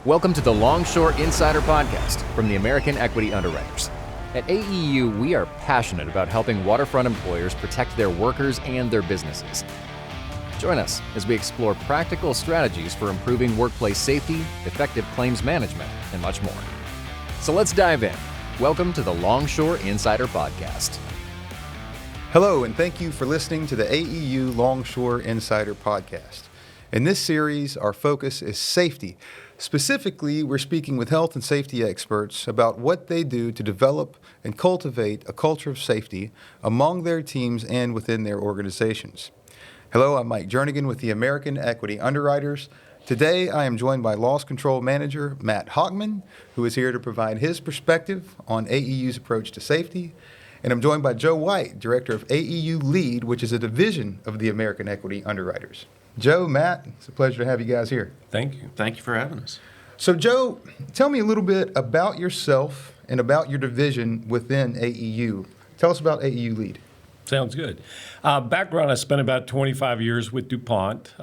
Welcome to the Longshore Insider Podcast from the American Equity Underwriters. At AEU, we are passionate about helping waterfront employers protect their workers and their businesses. Join us as we explore practical strategies for improving workplace safety, effective claims management, and much more. So let's dive in. Welcome to the Longshore Insider Podcast. Hello, and thank you for listening to the AEU Longshore Insider Podcast. In this series, our focus is safety. Specifically, we're speaking with health and safety experts about what they do to develop and cultivate a culture of safety among their teams and within their organizations. Hello, I'm Mike Jernigan with the American Equity Underwriters. Today, I am joined by Loss Control Manager Matt Hockman, who is here to provide his perspective on AEU's approach to safety. And I'm joined by Joe White, Director of AEU Lead, which is a division of the American Equity Underwriters. Joe, Matt, it's a pleasure to have you guys here. Thank you. Thank you for having us. So, Joe, tell me a little bit about yourself and about your division within AEU. Tell us about AEU Lead. Sounds good. Background, I spent about 25 years with DuPont.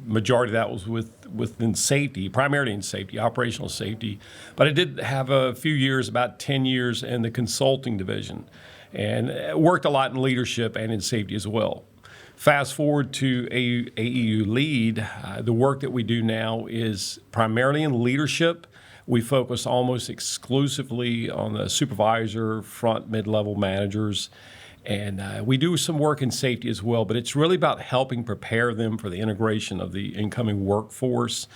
Majority of that was within safety, primarily in safety, operational safety. But I did have a few years, about 10 years, in the consulting division, and worked a lot in leadership and in safety as well. Fast forward to AEU Lead, the work that we do now is primarily in leadership. We focus almost exclusively on the supervisor, front, mid-level managers, and we do some work in safety as well, but it's really about helping prepare them for the integration of the incoming workforce.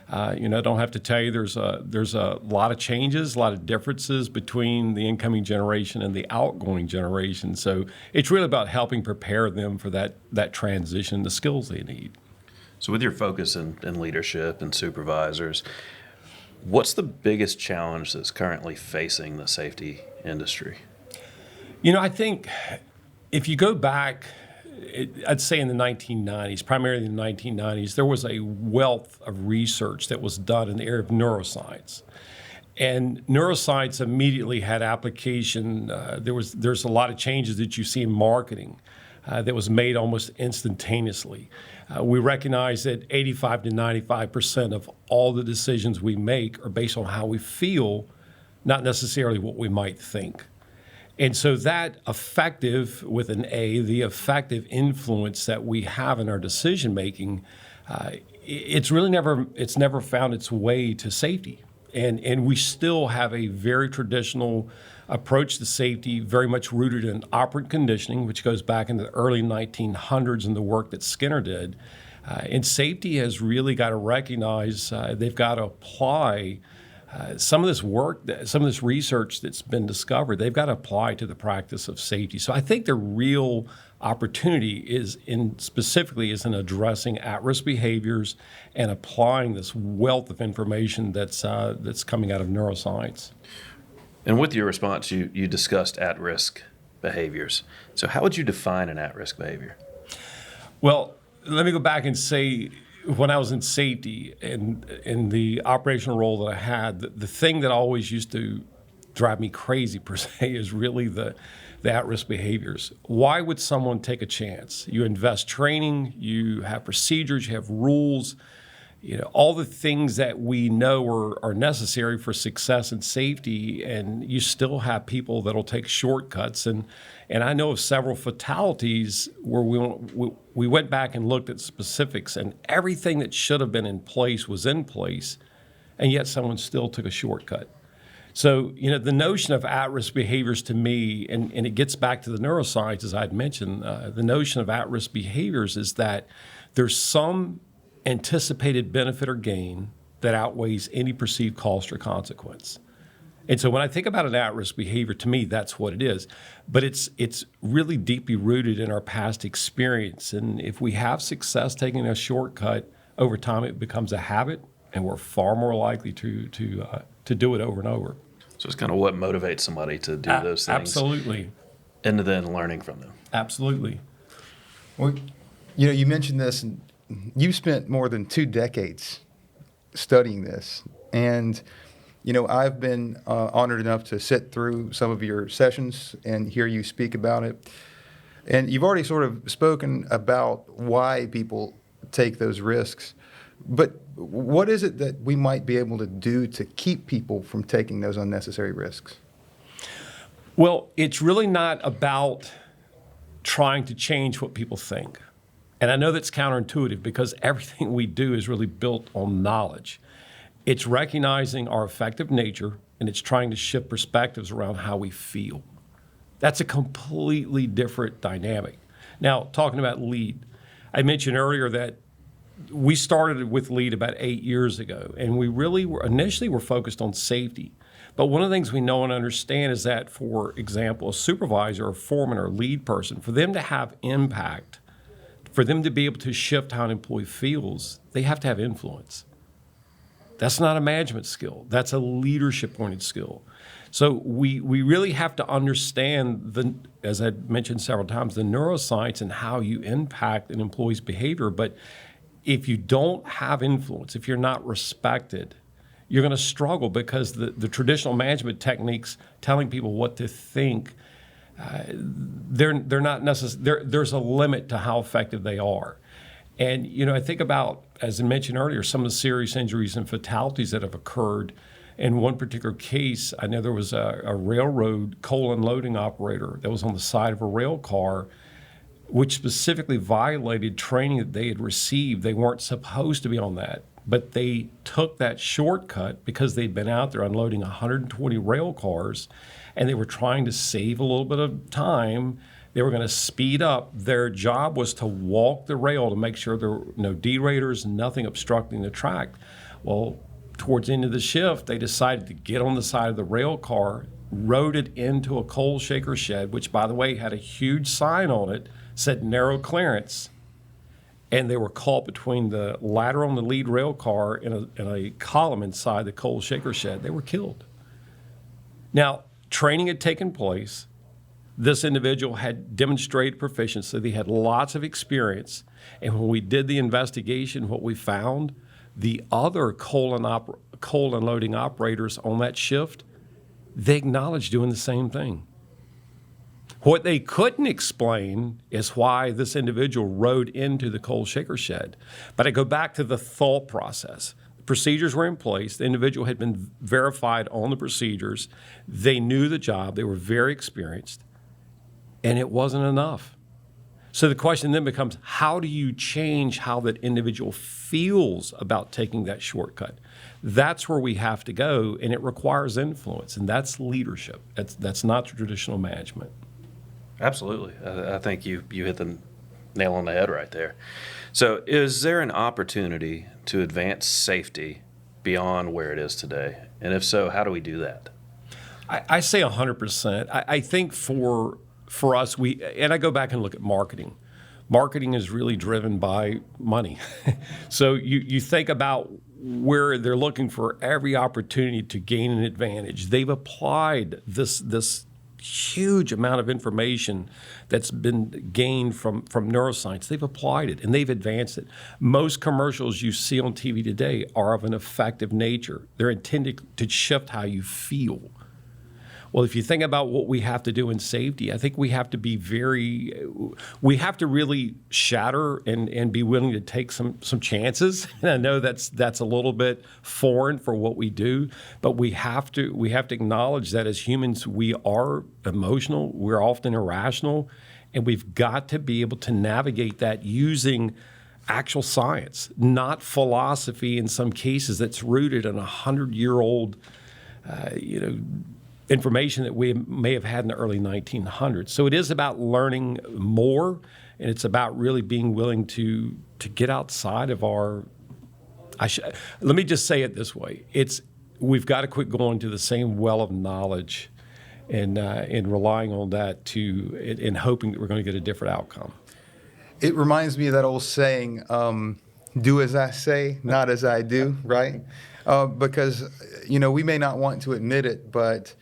I don't have to tell you there's a lot of changes, a lot of differences between the incoming generation and the outgoing generation. So it's really about helping prepare them for that transition, the skills they need. So with your focus in leadership and supervisors, what's the biggest challenge that's currently facing the safety industry? I think if you go back, I'd say in the 1990s, primarily in the 1990s, there was a wealth of research that was done in the area of neuroscience. And neuroscience immediately had application. There's a lot of changes that you see in marketing that was made almost instantaneously. We recognize that 85 to 95% of all the decisions we make are based on how we feel, not necessarily what we might think. And so that effective, with an A, the effective influence that we have in our decision making, it's never found its way to safety. And we still have a very traditional approach to safety, very much rooted in operant conditioning, which goes back into the early 1900s and the work that Skinner did. And safety has really got to recognize they've got to apply some of this work, some of this research that's been discovered, they've got to apply to the practice of safety. So I think the real opportunity is specifically in addressing at-risk behaviors and applying this wealth of information that's coming out of neuroscience. And with your response, you discussed at-risk behaviors. So how would you define an at-risk behavior? Well, let me go back and say, when I was in safety and in the operational role that I had, the thing that always used to drive me crazy per se is really the at-risk behaviors. Why would someone take a chance? You invest training, you have procedures, you have rules, all the things that we know are necessary for success and safety, and you still have people that'll take shortcuts. And I know of several fatalities where we went back and looked at specifics, and everything that should have been in place was in place, and yet someone still took a shortcut. So, the notion of at-risk behaviors to me, and it gets back to the neuroscience, as I'd mentioned, the notion of at-risk behaviors is that there's some anticipated benefit or gain that outweighs any perceived cost or consequence. And so when I think about an at-risk behavior, to me, that's what it is. But it's really deeply rooted in our past experience. And if we have success taking a shortcut, over time it becomes a habit, and we're far more likely to do it over and over. So it's kind of what motivates somebody to do those things. Absolutely. And then learning from them. Absolutely. Well, you mentioned this, and you spent more than 2 decades studying this. And I've been honored enough to sit through some of your sessions and hear you speak about it. And you've already sort of spoken about why people take those risks. But what is it that we might be able to do to keep people from taking those unnecessary risks? Well, it's really not about trying to change what people think. And I know that's counterintuitive because everything we do is really built on knowledge. It's recognizing our affective nature, and it's trying to shift perspectives around how we feel. That's a completely different dynamic. Now, talking about LEAD, I mentioned earlier that we started with LEAD about 8 years ago, and we really initially were focused on safety. But one of the things we know and understand is that, for example, a supervisor or foreman or lead person, for them to have impact, for them to be able to shift how an employee feels, they have to have influence. That's not a management skill. That's a leadership-oriented skill. So we really have to understand, as I mentioned several times, the neuroscience and how you impact an employee's behavior. But if you don't have influence, if you're not respected, you're going to struggle because the traditional management techniques telling people what to think, they're not necessary. There's a limit to how effective they are. And, I think about, as I mentioned earlier, some of the serious injuries and fatalities that have occurred. In one particular case, I know there was a railroad coal unloading operator that was on the side of a rail car, which specifically violated training that they had received. They weren't supposed to be on that, but they took that shortcut because they'd been out there unloading 120 rail cars, and they were trying to save a little bit of time. They were going to speed up. Their job was to walk the rail to make sure there were no derators, nothing obstructing the track. Well, towards the end of the shift, they decided to get on the side of the rail car, rode it into a coal shaker shed, which, by the way, had a huge sign on it, said narrow clearance, and they were caught between the ladder on the lead rail car and a column inside the coal shaker shed. They were killed. Now, training had taken place. This individual had demonstrated proficiency. They had lots of experience. And when we did the investigation, what we found, the other coal unloading operators on that shift, they acknowledged doing the same thing. What they couldn't explain is why this individual rode into the coal shaker shed. But I go back to the thought process. The procedures were in place. The individual had been verified on the procedures. They knew the job. They were very experienced. And it wasn't enough. So the question then becomes, how do you change how that individual feels about taking that shortcut? That's where we have to go, and it requires influence, and that's leadership. That's not traditional management. Absolutely. I think you hit the nail on the head right there. So is there an opportunity to advance safety beyond where it is today? And if so, how do we do that? I say 100%. I think for us, and I go back and look at marketing. Marketing is really driven by money. So you think about where they're looking for every opportunity to gain an advantage. They've applied this huge amount of information that's been gained from neuroscience. They've applied it and they've advanced it. Most commercials you see on TV today are of an effective nature. They're intended to shift how you feel. Well, if you think about what we have to do in safety, I think we have to really shatter and be willing to take some chances. And I know that's a little bit foreign for what we do, but we have to acknowledge that as humans, we are emotional, we're often irrational, and we've got to be able to navigate that using actual science, not philosophy in some cases that's rooted in 100-year-old, information that we may have had in the early 1900s. So it is about learning more, and it's about really being willing to get outside of our. Let me just say it this way: we've got to quit going to the same well of knowledge, and relying on that and hoping that we're going to get a different outcome. It reminds me of that old saying, "Do as I say, not as I do." Right? Because we may not want to admit it, but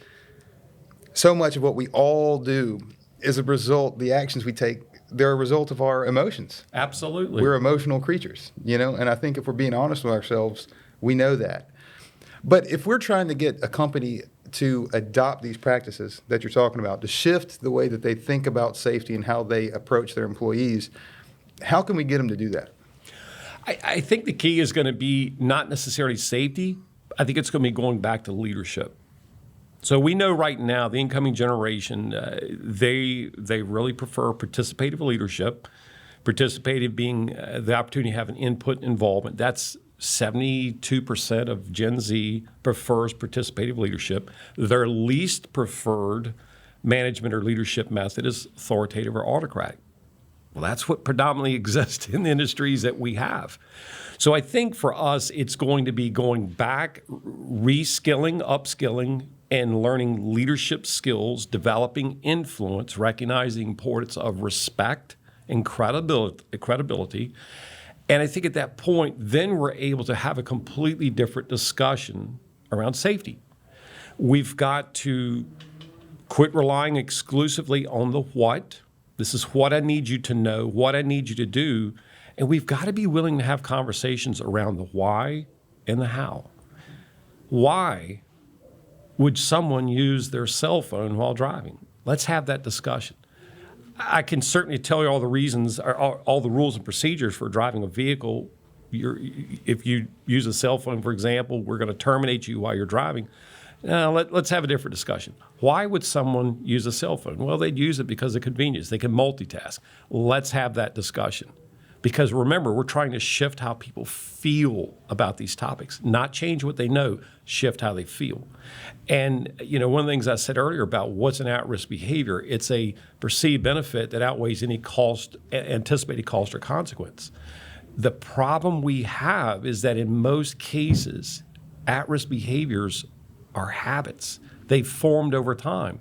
so much of what we all do is a result, the actions we take, they're a result of our emotions. Absolutely. We're emotional creatures, and I think if we're being honest with ourselves, we know that. But if we're trying to get a company to adopt these practices that you're talking about, to shift the way that they think about safety and how they approach their employees, how can we get them to do that? I think the key is going to be not necessarily safety. I think it's going to be going back to leadership. So we know right now the incoming generation, they really prefer participative leadership. Participative being the opportunity to have an input and involvement. That's 72% of Gen Z prefers participative leadership. Their least preferred management or leadership method is authoritative or autocratic. Well, that's what predominantly exists in the industries that we have. So I think for us, it's going to be going back, reskilling, upskilling, and learning leadership skills, developing influence, recognizing the importance of respect and credibility. And I think at that point, then we're able to have a completely different discussion around safety. We've got to quit relying exclusively on the what. This is what I need you to know, what I need you to do. And we've got to be willing to have conversations around the why and the how. Why would someone use their cell phone while driving? Let's have that discussion. I can certainly tell you all the reasons, all the rules and procedures for driving a vehicle. If you use a cell phone, for example, we're going to terminate you while you're driving. Now, let's have a different discussion. Why would someone use a cell phone? Well, they'd use it because of convenience. They can multitask. Let's have that discussion. Because remember, we're trying to shift how people feel about these topics, not change what they know, shift how they feel. And, one of the things I said earlier about what's an at-risk behavior, it's a perceived benefit that outweighs any cost, anticipated cost or consequence. The problem we have is that in most cases, at-risk behaviors are habits. They've formed over time.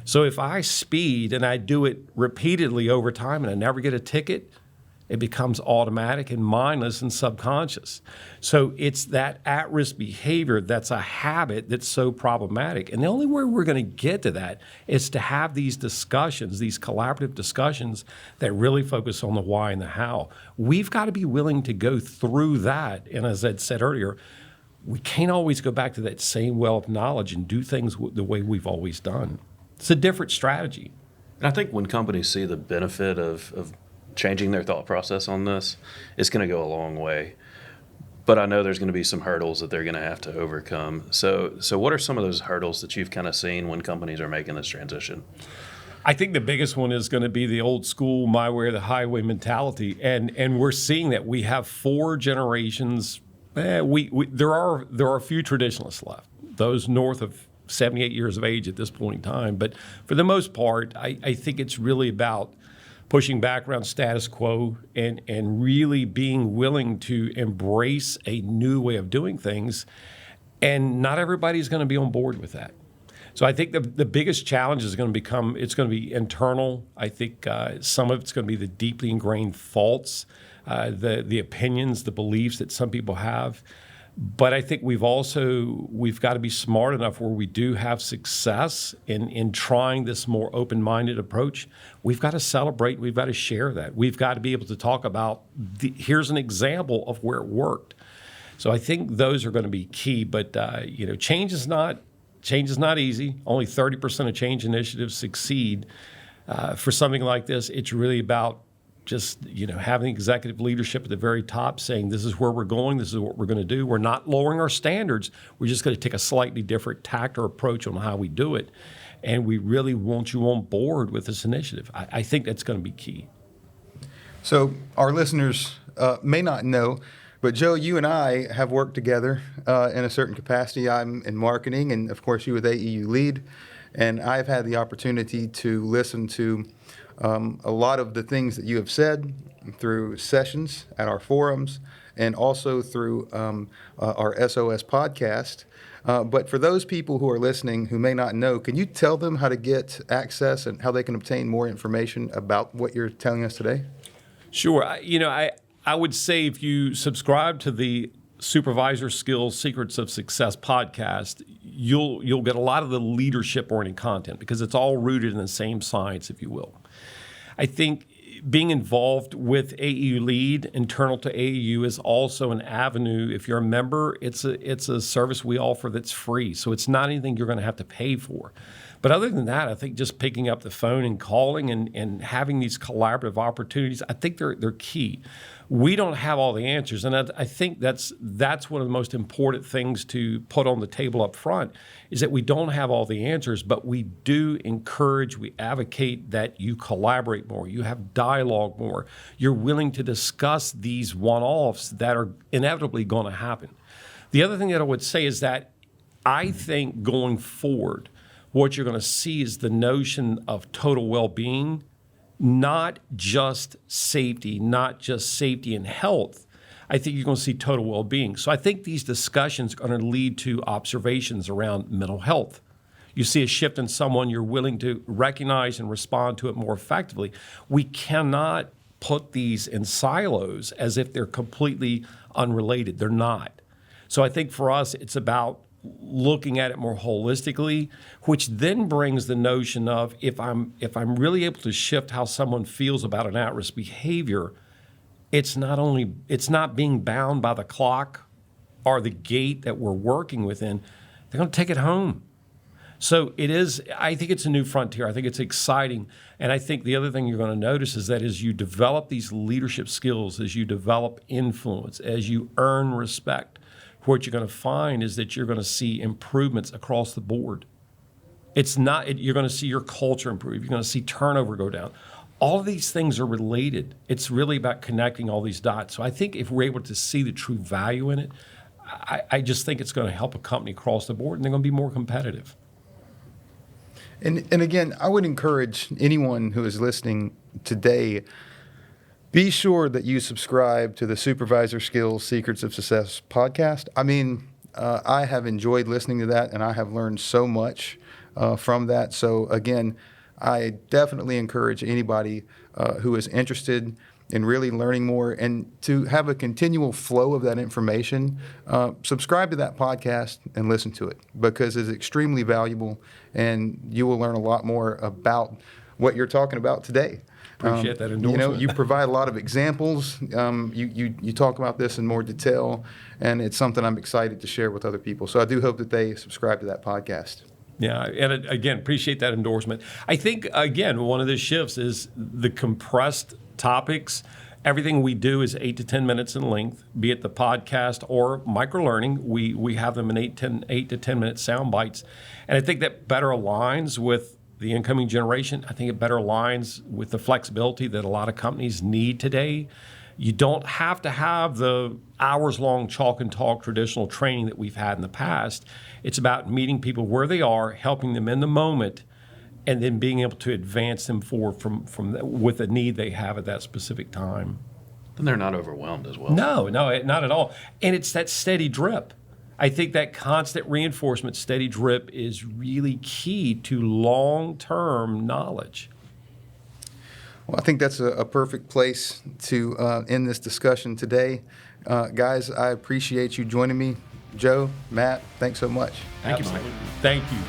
So if I speed and I do it repeatedly over time and I never get a ticket, it becomes automatic and mindless and subconscious. So it's that at-risk behavior that's a habit that's so problematic. And the only way we're going to get to that is to have these discussions, these collaborative discussions that really focus on the why and the how. We've got to be willing to go through that. And as Ed said earlier, we can't always go back to that same well of knowledge and do things the way we've always done. It's a different strategy. And I think when companies see the benefit of changing their thought process on this, it's going to go a long way. But I know there's going to be some hurdles that they're going to have to overcome. So what are some of those hurdles that you've kind of seen when companies are making this transition? I think the biggest one is going to be the old school my way or the highway mentality. And we're seeing that we have 4 generations. There are a few traditionalists left, those north of 78 years of age at this point in time. But for the most part, I think it's really about pushing back around status quo and really being willing to embrace a new way of doing things. And not everybody's going to be on board with that. So I think the biggest challenge is going to be internal. I think some of it's going to be the deeply ingrained faults, the opinions, the beliefs that some people have. But I think we've got to be smart enough where we do have success in trying this more open-minded approach. We've got to celebrate. We've got to share that. We've got to be able to talk about here's an example of where it worked. So I think those are going to be key. But change is not easy. Only 30% of change initiatives succeed. For something like this, it's really about just having executive leadership at the very top saying this is where we're going, this is what we're going to do. We're not lowering our standards. We're just going to take a slightly different tact or approach on how we do it. And we really want you on board with this initiative. I think that's going to be key. So our listeners may not know, but Joe, you and I have worked together in a certain capacity. I'm in marketing, and of course you with AEU Lead. And I've had the opportunity to listen to a lot of the things that you have said through sessions at our forums and also through our SOS podcast. But for those people who are listening who may not know, can you tell them how to get access and how they can obtain more information about what you're telling us today? Sure. I would say if you subscribe to the Supervisor Skills Secrets of Success podcast, you'll get a lot of the leadership-oriented content because it's all rooted in the same science, if you will. I think being involved with AEU Lead, internal to AEU, is also an avenue. If you're a member, it's a service we offer that's free, so it's not anything you're going to have to pay for. But other than that, I think just picking up the phone and calling and having these collaborative opportunities, I think they're key. We don't have all the answers, and I think that's one of the most important things to put on the table up front, is that we don't have all the answers, but we do encourage, we advocate that you collaborate more, you have dialogue more, you're willing to discuss these one-offs that are inevitably going to happen. The other thing that I would say is that I think going forward, what you're going to see is the notion of total well-being, not just safety and health. I think you're going to see total well-being. So I think these discussions are going to lead to observations around mental health. You see a shift in someone, you're willing to recognize and respond to it more effectively. We cannot put these in silos as if they're completely unrelated. They're not. So I think for us, it's about looking at it more holistically, which then brings the notion of if I'm really able to shift how someone feels about an at-risk behavior, it's not being bound by the clock or the gate that we're working within. They're going to take it home. So I think it's a new frontier. I think it's exciting. And I think the other thing you're going to notice is that as you develop these leadership skills, as you develop influence, as you earn respect, what you're going to find is that you're going to see improvements across the board. You're going to see your culture improve. You're going to see turnover go down. All of these things are related. It's really about connecting all these dots. So I think if we're able to see the true value in it, I just think it's going to help a company across the board, and they're going to be more competitive. And again, I would encourage anyone who is listening today, be sure that you subscribe to the Supervisor Skills Secrets of Success podcast. I mean, I have enjoyed listening to that, and I have learned so much from that. So again, I definitely encourage anybody who is interested in really learning more and to have a continual flow of that information, subscribe to that podcast and listen to it, because it's extremely valuable, and you will learn a lot more about what you're talking about today. Appreciate that endorsement. You provide a lot of examples. You talk about this in more detail, and it's something I'm excited to share with other people. So I do hope that they subscribe to that podcast. Yeah, and again, appreciate that endorsement. I think, again, one of the shifts is the compressed topics. Everything we do is 8 to 10 minutes in length, be it the podcast or microlearning. We have them in 8 to 10 minute sound bites. And I think that better aligns with the incoming generation. I think it better aligns with the flexibility that a lot of companies need today. You don't have to have the hours-long chalk and talk traditional training that we've had in the past. It's about meeting people where they are, helping them in the moment, and then being able to advance them forward with the need they have at that specific time. And they're not overwhelmed as well. No, not at all. And it's that steady drip. I think that constant reinforcement, steady drip, is really key to long-term knowledge. Well, I think that's a perfect place to end this discussion today. Guys, I appreciate you joining me. Joe, Matt, thanks so much. Thank you, Mike. Thank you.